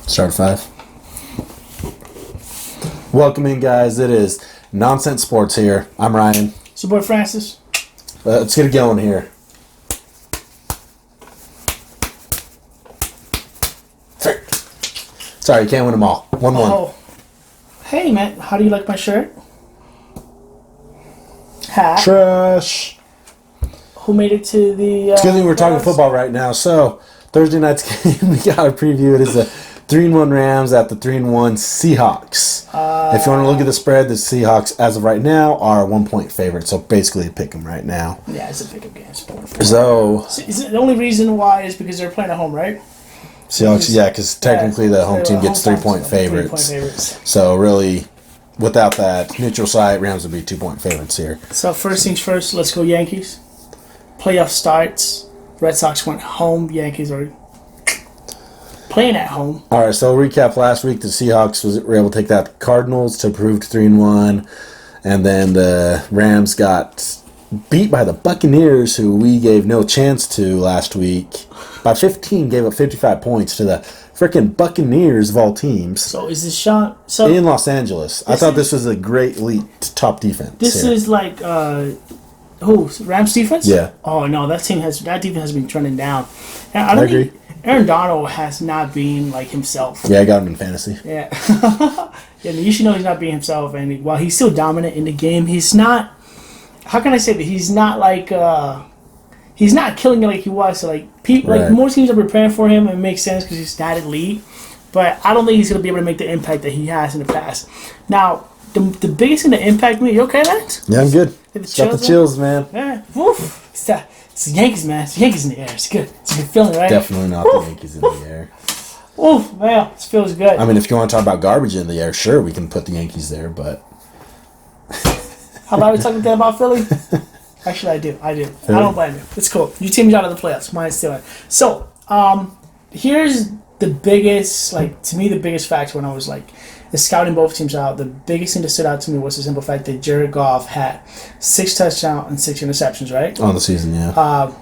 Start at 5. Welcome in, guys. It is Nonsense Sports here. I'm Ryan. It's your boy Francis. Let's get it going here. Sorry, you can't win them all. 1-1. Oh. Hey, man. How do you like my shirt? Hat. Trash. Who made it to the... It's good thing we're talking football right now. So, Thursday night's game, we got to preview it. It's the 3-1 Rams at the 3-1 Seahawks. If you want to look at the spread, the Seahawks, as of right now, are a 1-point favorite. So, basically, pick them right now. Yeah, it's a pick-up game. So, the only reason why is because they're playing at home, right? Seahawks, yeah, because technically the home team gets 3-point favorites. So, really, without that neutral site, Rams would be 2-point favorites here. So, first things first, let's go Yankees. Playoff starts. Red Sox went home. Yankees are playing at home. All right, so recap last week. The Seahawks were able to take that Cardinals to prove 3-1. And then the Rams got beat by the Buccaneers, who we gave no chance to last week. By 15, gave up 55 points to the freaking Buccaneers of all teams. So is this Sean? So in Los Angeles. I thought this was a great elite top defense. This is like Rams defense? Yeah. Oh no, that defense has been trending down. And I agree. Aaron Donald has not been like himself. Yeah, I got him in fantasy. Yeah. Yeah, you should know he's not being himself, and while he's still dominant in the game, he's not. How can I say that? He's not like he's not killing it like he was. So like people, Right. like more teams are preparing for him, and it makes sense because he's that elite. But I don't think he's gonna be able to make the impact that he has in the past. Now, the biggest thing that impacted me. You okay, Lance? Yeah, I'm good. Got the chills, man. Yeah. Woof. It's the Yankees, man. It's the Yankees in the air. It's good. It's a good feeling, right? Definitely not the Yankees in the air. Oof, man. It feels good. I mean, if you want to talk about garbage in the air, sure, we can put the Yankees there, but... How about we talking about Philly? Actually, I do. Philly? I don't blame you. It's cool. Your team's out of the playoffs. Mine's still in. So, here's the biggest, to me, the biggest fact when I was, scouting both teams out. The biggest thing that stood out to me was the simple fact that Jared Goff had 6 touchdowns and 6 interceptions, right? On the season, yeah.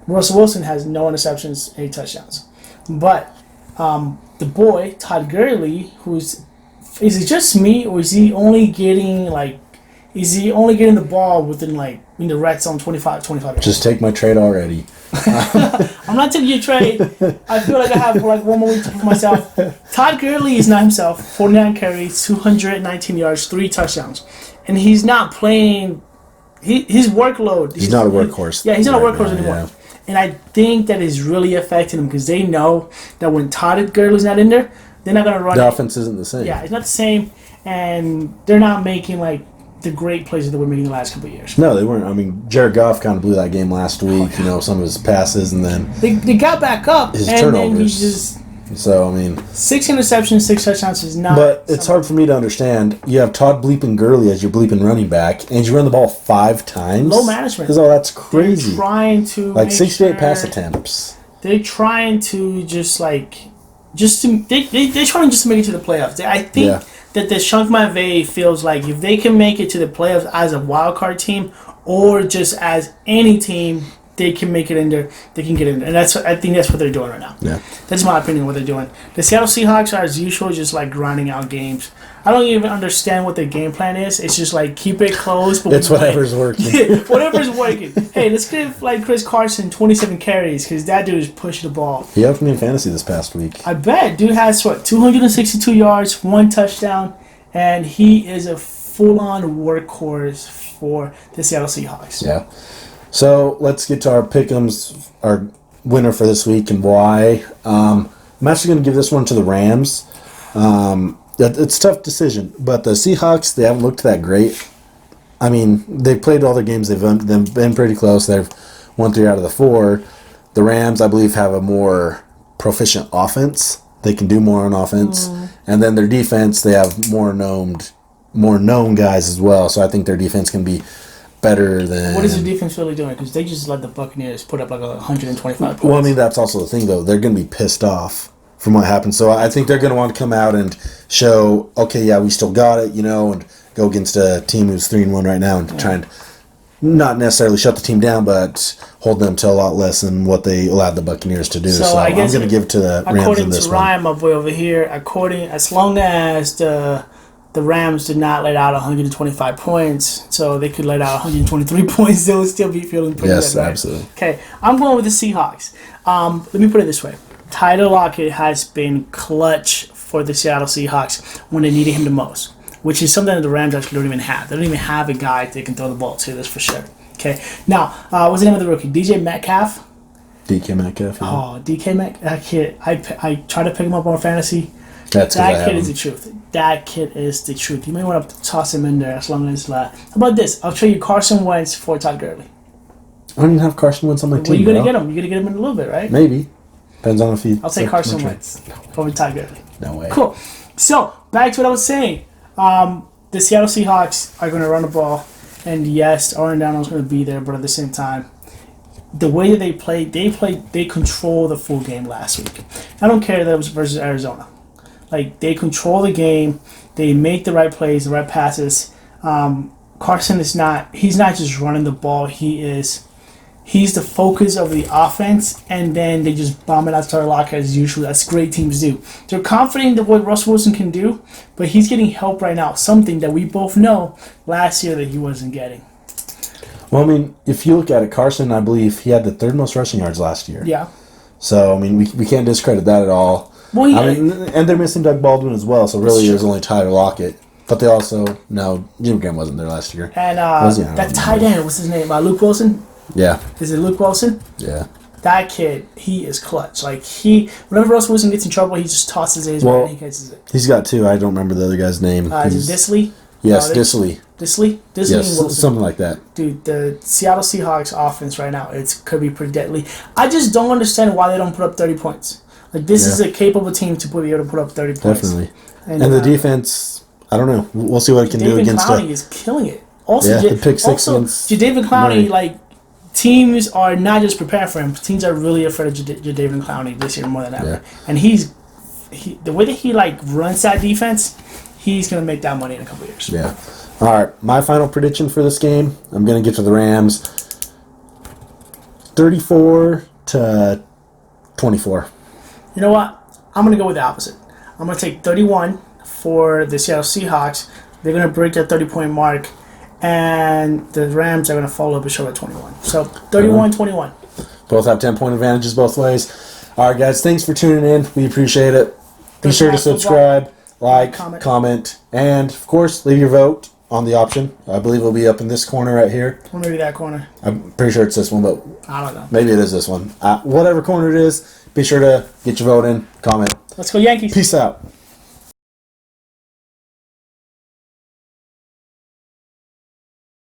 Russell Wilson has no interceptions, 8 touchdowns. But the boy, Todd Gurley, is it just me, or is he only getting, the ball within, in the red zone 25 yards? Just take my trade already. I'm not taking your trade. I feel like I have one more week to prove myself. Todd Gurley is not himself. 49 carries, 219 yards, 3 touchdowns. And he's not playing his workload. He's not a workhorse. Yeah, he's not a workhorse anymore. Yeah. And I think that is really affecting him because they know that when Todd Gurley's not in there, they're not going to run the offense isn't the same. Yeah, it's not the same. And they're not making, the great plays that they were making the last couple of years. No, they weren't. I mean, Jared Goff kind of blew that game last week, some of his passes, and then... They got back up, his and turnovers. then he just... So, I mean... 6 interceptions, 6 touchdowns is not... But it's hard for me to understand. You have Todd bleeping Gurley as your bleeping running back, and you run the ball 5 times? Low management. Because, that's crazy. They're trying to 68 pass attempts. They're trying to they're trying just to make it to the playoffs. I think that the Sean McVay feels like if they can make it to the playoffs as a wild card team or just as any team, they can make it in there. They can get in there, and I think that's what they're doing right now. Yeah, that's my opinion. What they're doing. The Seattle Seahawks are as usual, just grinding out games. I don't even understand what their game plan is. It's just keep it close. But it's whatever's working. Whatever's working. Hey, let's give Chris Carson 27 carries because that dude is pushing the ball. He helped me in fantasy this past week. I bet. Dude has 262 yards, 1 touchdown, and he is a full-on workhorse for the Seattle Seahawks. Yeah. So let's get to our pick'ems, our winner for this week and why. I'm actually going to give this one to the Rams. It's a tough decision, but the Seahawks, they haven't looked that great. I mean, they've played all their games. They've been pretty close. They've won 3 out of the 4. The Rams, I believe, have a more proficient offense. They can do more on offense. And then their defense, they have more known guys as well. So I think their defense can be better than... What is the defense really doing? Because they just let the Buccaneers put up 125 points. Well, I mean, that's also the thing, though. They're going to be pissed off from what happened. So I think they're going to want to come out and show, okay, yeah, we still got it, and go against a team who's 3-1 right now and try and not necessarily shut the team down, but hold them to a lot less than what they allowed the Buccaneers to do. So I guess I'm going to give it to the Rams according in this to one. Ryan, my boy over here, as long as the Rams did not let out 125 points, so they could let out 123 points, they would still be feeling pretty good. Right? Absolutely. Okay, I'm going with the Seahawks. Let me put it this way. Tyler Lockett has been clutch for the Seattle Seahawks when they needed him the most, which is something that the Rams actually don't even have. They don't even have a guy they can throw the ball to, that's for sure. Okay, now, what's the name of the rookie? DJ Metcalf? DK Metcalf. Yeah. Oh, DK Metcalf. That kid, I try to pick him up on fantasy. That kid is the truth. That kid is the truth. You may want to toss him in there as long as... how about this? I'll trade you Carson Wentz for Todd Gurley. I don't even have Carson Wentz on my team. Well, you're going to get him. You're going to get him in a little bit, right? Maybe. Depends on if he... I'll take Carson Wentz over Todd Gurley. No way. Cool. So, back to what I was saying. The Seattle Seahawks are going to run the ball. And yes, Aaron Donald's going to be there, but at the same time, the way that they control the full game last week. I don't care that it was versus Arizona. Like, they control the game. They make the right plays, the right passes. Carson he's not just running the ball. He's the focus of the offense, and then they just bomb it out to our locker as usual. That's great teams do. They're confident in what Russell Wilson can do, but he's getting help right now, something that we both know last year that he wasn't getting. Well, I mean, if you look at it, Carson, I believe he had the third most rushing yards last year. Yeah. So, I mean, we can't discredit that at all. Well, I mean, and they're missing Doug Baldwin as well, so really there's only Tyler Lockett. But they also, Jim Graham wasn't there last year. And that tight end, what's his name? Luke Wilson? Yeah. Is it Luke Wilson? Yeah. That kid, he is clutch. Like, whenever Russell Wilson gets in trouble, he just tosses it and he catches it. He's got two. I don't remember the other guy's name. Is it Disley? Yes, Disley. Disley Yes, and Wilson. something like that. Dude, the Seattle Seahawks offense right now, could be pretty deadly. I just don't understand why they don't put up 30 points. Like, this is a capable team to be able to put up 30 points. Definitely. And the defense, I don't know. We'll see what it can do against Clowney is killing it. Also, the pick six against Jadeveon Clowney, teams are not just preparing for him. Teams are really afraid of Jadeveon Clowney this year more than ever. Yeah. And the way that he runs that defense, he's going to make that money in a couple of years. Yeah. All right. My final prediction for this game, I'm going to get to the Rams. 34-24. You know what? I'm going to go with the opposite. I'm going to take 31 for the Seattle Seahawks. They're going to break that 30-point mark. And the Rams are going to follow up a short at 21. So, 31-21. Both have 10-point advantages both ways. All right, guys. Thanks for tuning in. We appreciate it. Be sure to subscribe, like, comment, and, of course, leave your vote on the option. I believe it'll be up in this corner right here. Or maybe that corner. I'm pretty sure it's this one, but I don't know. Maybe it is this one. Whatever corner it is, be sure to get your vote in, comment. Let's go Yankees. Peace out.